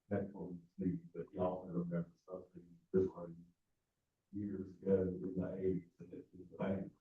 That's what we see, but y'all can remember something this way years ago in the eighties, and it was the bank.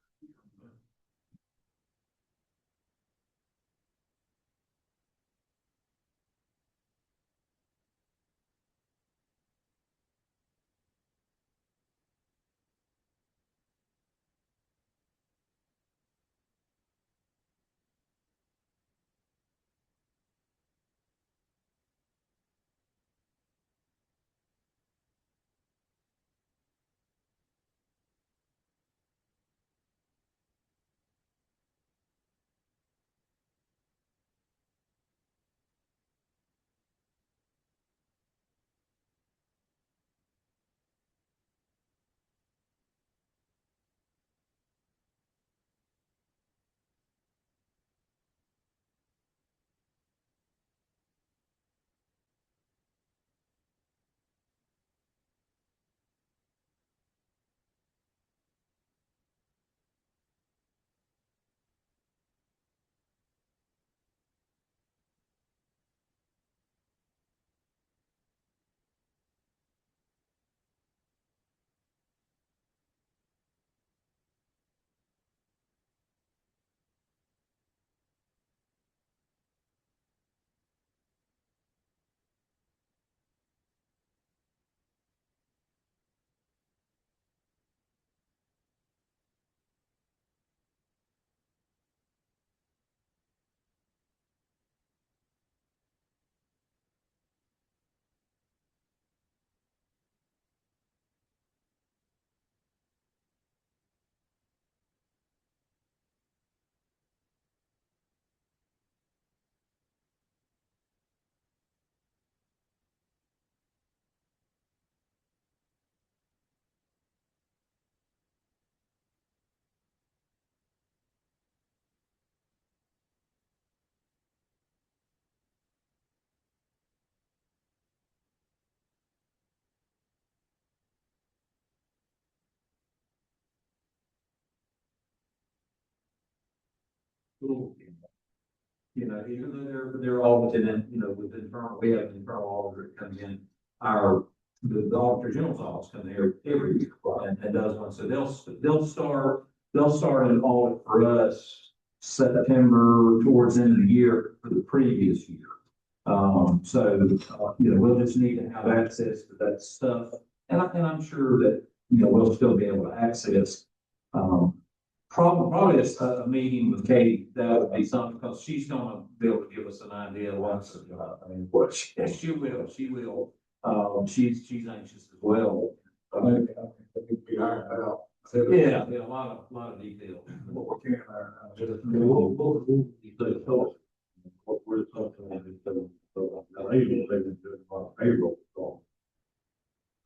Cool. Even though they're audited, with internal, we have an internal auditor that comes in, the auditor general's office comes here every year and does one, so they'll start an audit for us September towards the end of the year for the previous year. We'll just need to have access to that stuff, and I'm sure that, we'll still be able to access, probably a meeting with Katie, that would be something, because she's gonna be able to give us an idea of what's, she will, she's anxious as well. Yeah, a lot of detail. What we're carrying what we're talking about is payroll.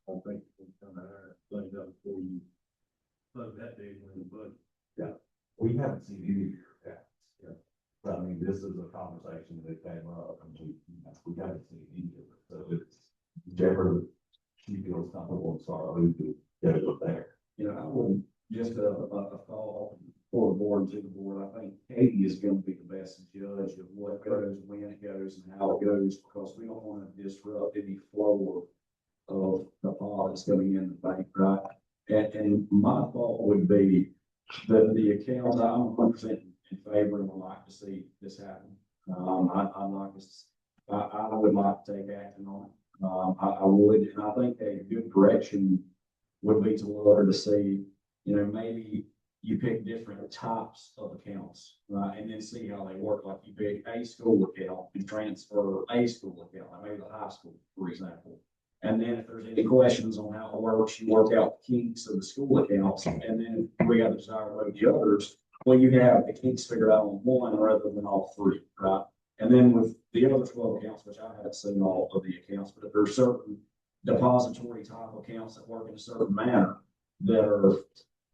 I think we're kind of things up before you plug that day in the budget. Yeah, we haven't seen any of your tax. Yeah. But I mean, this is a conversation that came up, and we haven't seen any of it. So it's whichever she feels comfortable, sorry, to get it there. I would just a thought for the board, to the board. I think Katie is going to be the best judge of what goes, when it goes, and how it goes, because we don't want to disrupt any flow of the funds coming in the bank, right? And my thought would be that the accounts, I'm 100% in favor, and would like to see this happen. I would like to take action on it. I would, and I think a good direction would be to look to see, maybe you pick different types of accounts, right? And then see how they work. Like you pick a school account and transfer a school account, like maybe the high school, for example. And then if there's any questions on how it works, you work out the kinks of the school accounts. And then if we got the desire to load the others, well, you have the kinks figured out on one rather than all three, right? And then with the other 12 accounts, which I haven't seen all of the accounts, but if there's certain depository type accounts that work in a certain manner that are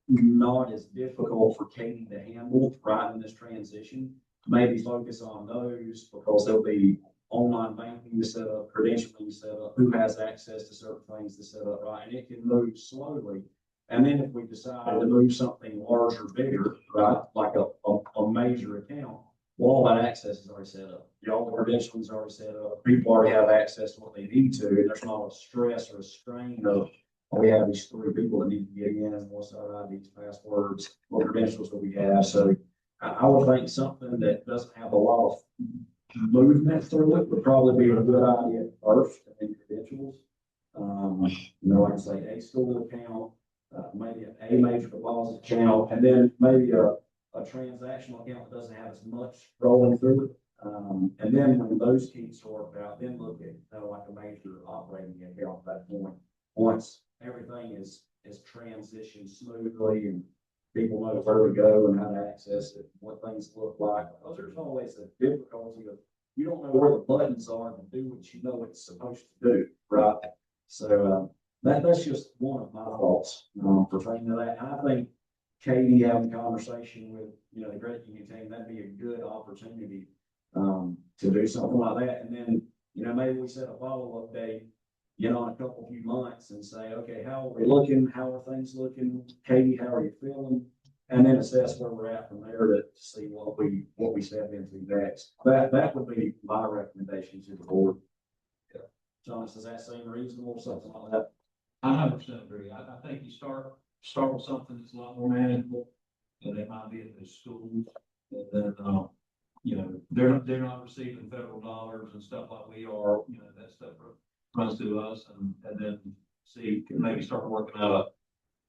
not as difficult for Katie to handle right in this transition. Maybe focus on those because there'll be online banking to set up, credentialing to set up, who has access to certain things to set up, right? And it can move slowly. And then if we decide to move something larger, bigger, right, like a major account, well, all that access is already set up. All the credentialing is already set up. People already have access to what they need to, and there's not a stress or a strain of, oh, we have these 3 people that need to get in, and what's our IDs, passwords, what credentials do we have? So I would think something that doesn't have a lot of movement through it would probably be a good idea at first, and credentials. Like I say, a school account, maybe a major deposit account, and then maybe a transactional account that doesn't have as much rolling through it. And then when those keys sort out, then look at like a major operating account at that point. Once everything is transitioned smoothly and people know where to go and how to access it, what things look like. Because there's always a difficulty of you don't know where the buttons are to do what you know it's supposed to do, right? So that's just one of my thoughts pertaining to that. And I think Katie having a conversation with the credit union team, that'd be a good opportunity to do something like that. And then maybe we set a follow-up day in a few months and say, okay, how are we looking? How are things looking? Katie, how are you feeling? And then assess where we're at from there to see what we step into next. That would be my recommendation to the board. Yeah. Jonas, does that seem reasonable? Something like that? I 100% agree. I think you start with something that's a lot more manageable, and it might be at the schools, and then they're not receiving federal dollars and stuff like we are. That stuff runs through us, and then maybe start working out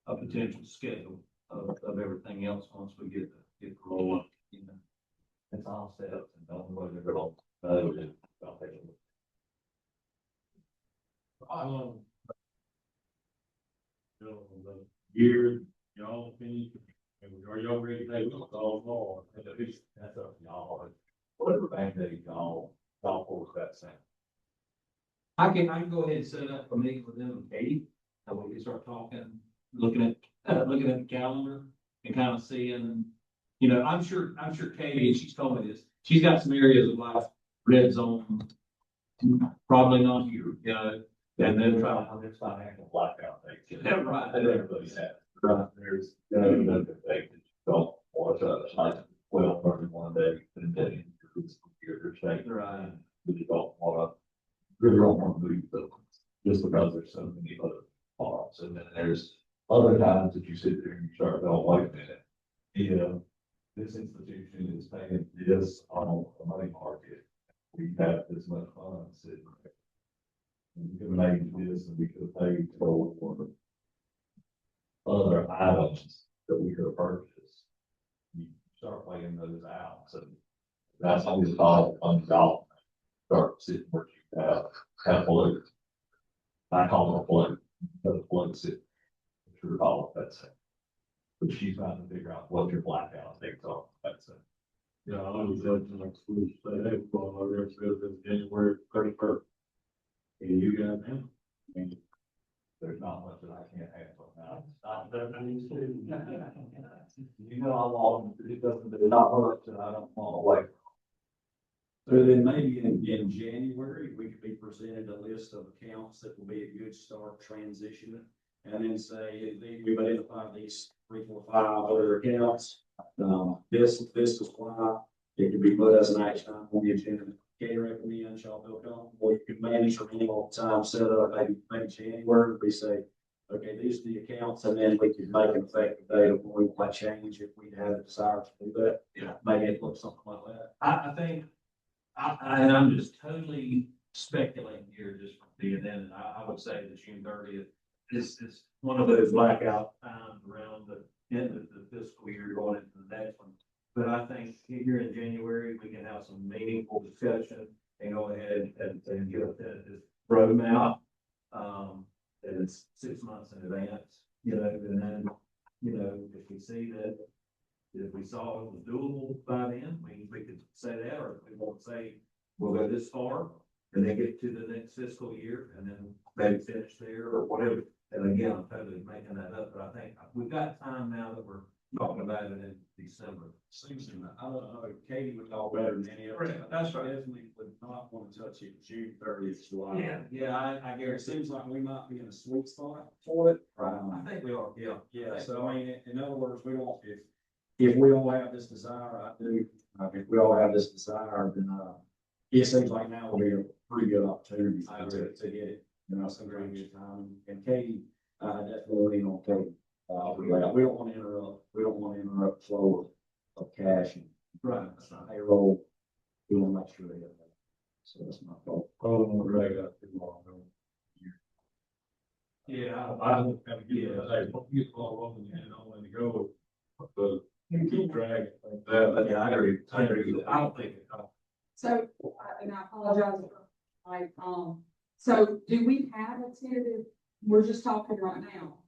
a potential schedule of everything else once we get rolling. It's all set up and don't know whether they're the year, y'all finish, are y'all ready to take it all more? That's up to y'all. Whatever bank that y'all force that same. I can go ahead and set up a meeting with them and Katie, and we can start talking, looking at the calendar and kind of seeing, I'm sure Katie, and she's told me this, she's got some areas of life, red zone, probably not here, and then try. There's financial blackout things. Yeah, right. Everybody's had. Right. There's another thing that you don't want to, like, well, for one day, and then you're saying, Right. But you don't want to, really don't want to move them just because there's so many other parts. And then there's other times that you sit there and you start going, wait a minute, this institution is paying this on the money market. We have this much funds sitting there. We could have made this and we could have paid for other items that we could have purchased. You start weighing those out. So that's how we call it $1. Start sitting where you have float. I call it a float, but a float sit. True call it, that's it. But she's trying to figure out what your blackout things are. That's it. Yeah, I was judging like school say, hey, we're going over there, so January 31st. And you got them. And there's not much that I can't handle now. You know, I'm all, it doesn't, there's not much that I don't want away. So then maybe in January, we could be presented a list of accounts that will be a good start transitioning. And then say, we've identified these 3, 4, 5 other accounts. This is why it could be put as an action item on the agenda. Katie recommends y'all feel comfortable. You can manage your annual time set up, maybe January, we say, okay, these are the accounts, and then we can make an effective date of when we might change if we have a desire to do that. Yeah, maybe it looks something like that. I think, and I'm just totally speculating here just from being in, and I would say that June 30th is one of those blackout times around the end of the fiscal year going into the next one. But I think here in January, we can have some meaningful discussion and go ahead and get this roadmap. And it's 6 months in advance, and then, if we see that, if we saw it was doable by then, we could say that, or if we won't say, we'll go this far and then get to the next fiscal year and then maybe finish there or whatever. And again, I'm totally making that up, but I think we've got time now that we're talking about it in December. Seems to me, I don't know, Katie would know better than any of us. Correct, that's right. Definitely would not want to touch it June 30th, July. Yeah, I It guarantee. seems like we might be in a sweet spot for it. I think we are, yeah. Yeah, so I mean, in other words, we don't, if we all have this desire, I do, if we all have this desire, then, it seems like now will be a pretty good opportunity I to agree. get it, you know, some very good time. And Katie, definitely lean on Katie. We don't want to interrupt the flow of cash and Right, that's right. payroll. We want to make sure they get that. So that's my fault. Yeah, I don't kind of get it, hey, don't get all over the end, I want to go, but you keep dragging like that. yeah, I agree. I agree with that. I don't think. So, and I apologize for, so do we have a tentative, we're just talking right now,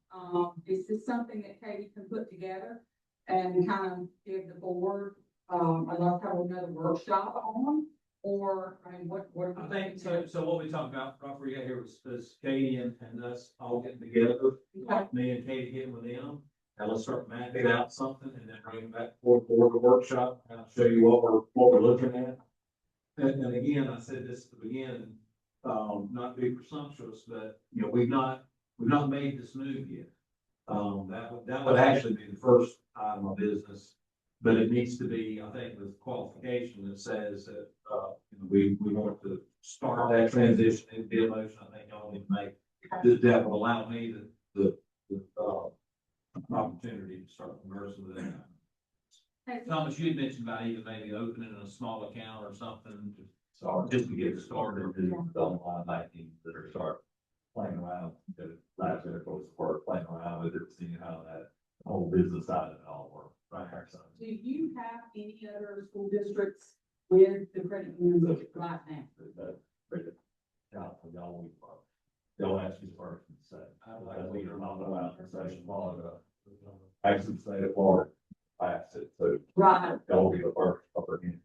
is this something that Katie can put together and kind of give the board, I'd like to have another workshop on, or, I mean, what? I think, so what we talked about, right where you got here was Katie and us all getting together, Okay. me and Katie getting with them. And let's start mapping out something and then bring it back for the workshop and I'll show you what we're looking at. And again, I said this at the beginning, not to be presumptuous, but you know, we've not made this move yet. That would actually be the first item of business, but it needs to be, I think, with qualification that says that, you know, we want to start that transition and be a motion. I think y'all need to make that will allow me the opportunity to start conversing with them. Thomas, you had mentioned about even maybe opening a small account or something, just to get started. The online banking that are start playing around, last year, folks were playing around with it, seeing how that whole business side of it all works, right? So, Do you have any other school districts with the credit unions right now? y'all ask you first and say, I think you're not allowed to say Florida. Actually, say it Florida, pass it, so Right. y'all be the first upper hand.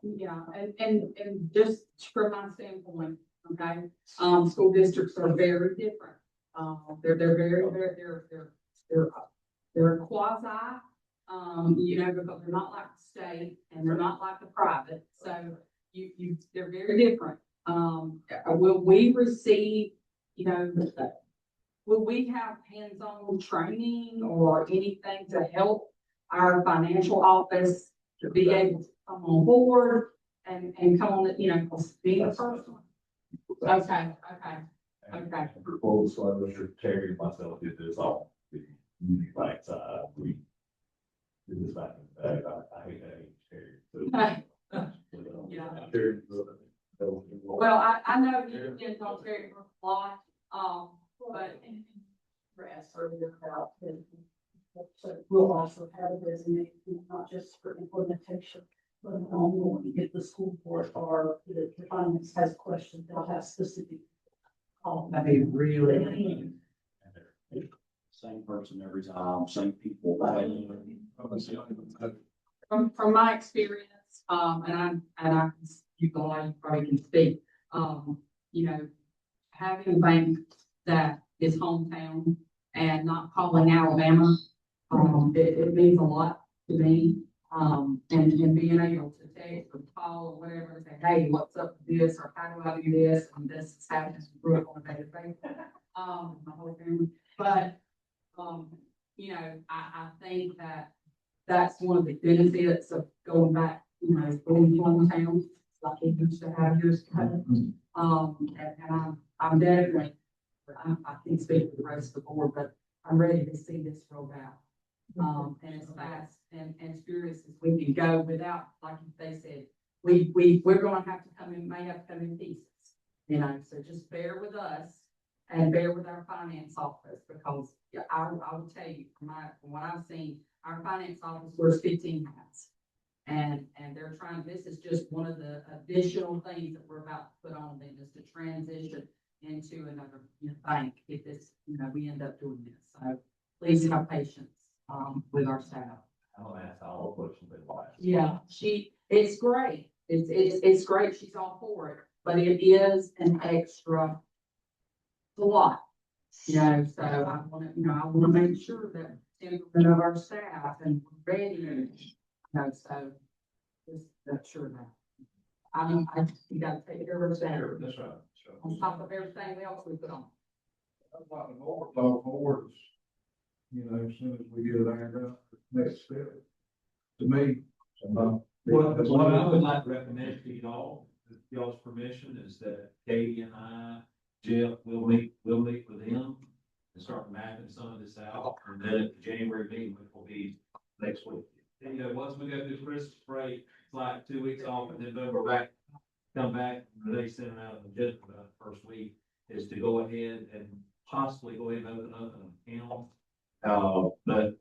Yeah, and just from my standpoint, okay, school districts are very different. They're quasi, you know, because they're not like the state and they're not like the private, so they're very different. Will we receive, you know, will we have hands-on training or anything to help our financial office to be able to come on board and come on, you know, be the first one? Okay. For full disclosure, Terry and myself did this all, the community bank side, we did this back in the day, I hate that age, Terry. Yeah. Terry. Well, I know you've been on Terry for a lot, but. Rest earlier about it. So we'll also have a designation, not just for implementation, but when we get the school board or the finance has questions, they'll have specific. That'd be really. Same person every time, same people. From my experience, you probably can speak, you know, having a bank that is hometown and not calling Alabama, it means a lot to me. And being able to text or call or whatever, and say, hey, what's up with this, or how do I do this, and this is happening, grew up on a daily basis, my whole family. But, you know, I think that that's one of the benefits of going back, you know, going to hometown, like it used to have years ago. And I'm definitely, I can't speak for the rest of the board, but I'm ready to see this rolled out. And as fast and furious as we can go without, like they said, we're gonna have to come in, may have to come in pieces. You know, so just bear with us and bear with our finance office, because yeah, I will tell you from what I've seen, our finance office wears 15 hats. And they're trying, this is just one of the additional things that we're about to put on them, is to transition into another bank if this, you know, we end up doing this. So please have patience, with our staff. I'll ask all the questions they want. Yeah, it's great. It's great. She's all for it, but it is an extra a lot. You know, so I wanna, I wanna make sure that 10% of our staff and we're ready, so just that sure that. I mean, you gotta take care of that That's right. So, on top of everything else we put on. That's like the overflow boards, as soon as we get it ironed out, next step. To me. what I would like to recommend to y'all, with y'all's permission, is that Katie and I, Jeff, we'll meet with them and start mapping some of this out, and then at the January meeting, which will be next week. And, once we go through Christmas break, it's like 2 weeks off, and then boom, we're back, come back, and they send out an agenda about the first week, is to go ahead and possibly go ahead and open up an account. But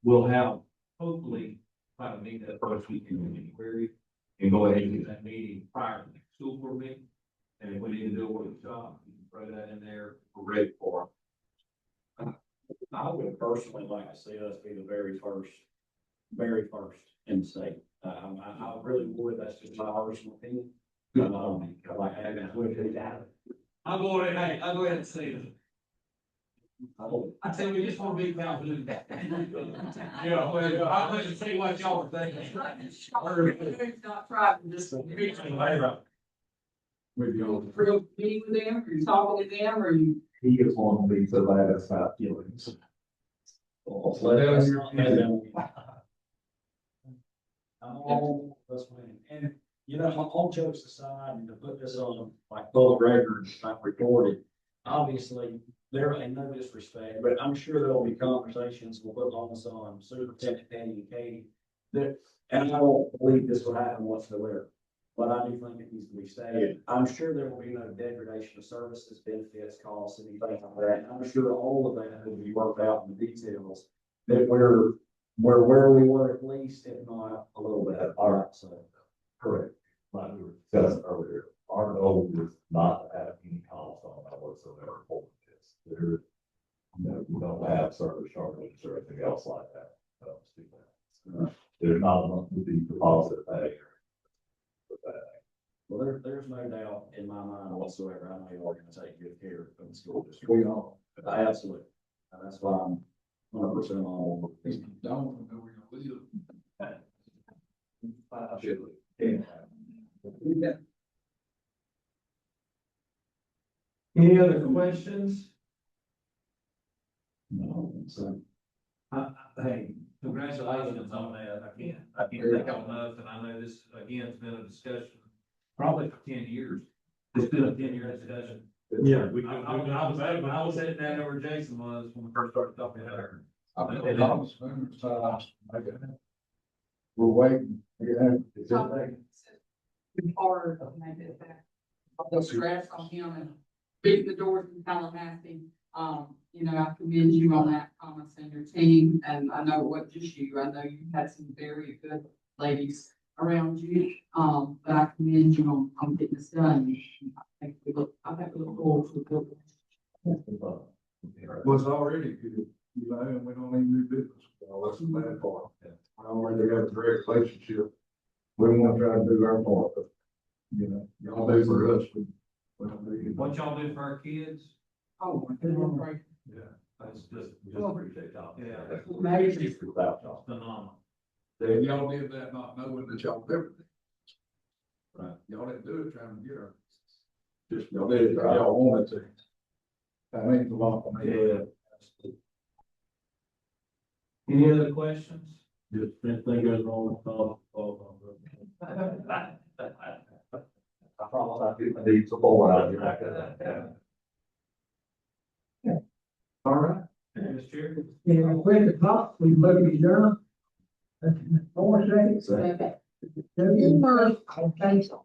we'll have, hopefully, try to meet that first week in January, and go ahead and get that meeting prior to the school board meeting. And if we need to do a workshop, we can throw that in there, we're ready for it. I would personally like to see us be the very first in the state. I really would, that's just my personal opinion. I like having that. I'll go ahead and say it. I tell you, we just want to be confident. Yeah, well, I'll let you see what y'all are thinking. Not trying to just. With your, Real meeting with them, or you talking with them, or you? He just wants to be so bad about feelings. And, all jokes aside, and to put this on like public record, not recorded, obviously, there ain't no disrespect, but I'm sure there'll be conversations, we'll put on some Superintendent Penny and Katie, that, and I don't believe this will happen whatsoever. But I do think it needs to be stated. I'm sure there will be no degradation of services, benefits, costs, anything like that. I'm sure all of that will be worked out in the details. That we're where we were at least, if not a little bit. All right, so, correct. Like we were discussing earlier, our goal is not to have any cost on that whatsoever for this. There, we don't have service charges or anything else like that. There's not a monthly fee deposit pay. Well, there's no doubt in my mind whatsoever. I know you're going to take good care of the school district. we all, Absolutely. And that's why I'm 100% on board. if you don't, know where you live. Any other questions? No, so. Hey, congratulations on that. I can't think of enough, and I know this, again, it's been a discussion probably for 10 years. It's been a 10-year discussion. Yeah. I was sitting down where Jason was when we first started talking about her. We're waiting. It's hard to make it back. The stress on him and beating the doors in Tallahassee. I commend you on that, Thomas, and your team, and I know it wasn't just you, I know you had some very good ladies around you, but I commend you on getting this done. I think we look forward to it. Was already good, and we don't even do business. Well, that's the bad part. I already got a great relationship. We want to try to do our part, but, y'all do for us. We don't do anything. What y'all do for our kids? Oh, my goodness, right. Yeah. That's just Appreciate y'all. Yeah. Amazing. Without y'all. phenomenal. And y'all did that not knowing that y'all did it. Right. Y'all didn't do it trying to get her. Just y'all did it, y'all wanted to. That means a lot to me. Yeah. Any other questions? Just anything goes wrong with I promise I do, I need support out here. All right. Ms. Chair? Yeah, with the clock, we look at each other. 4 seconds. Okay. Okay, so.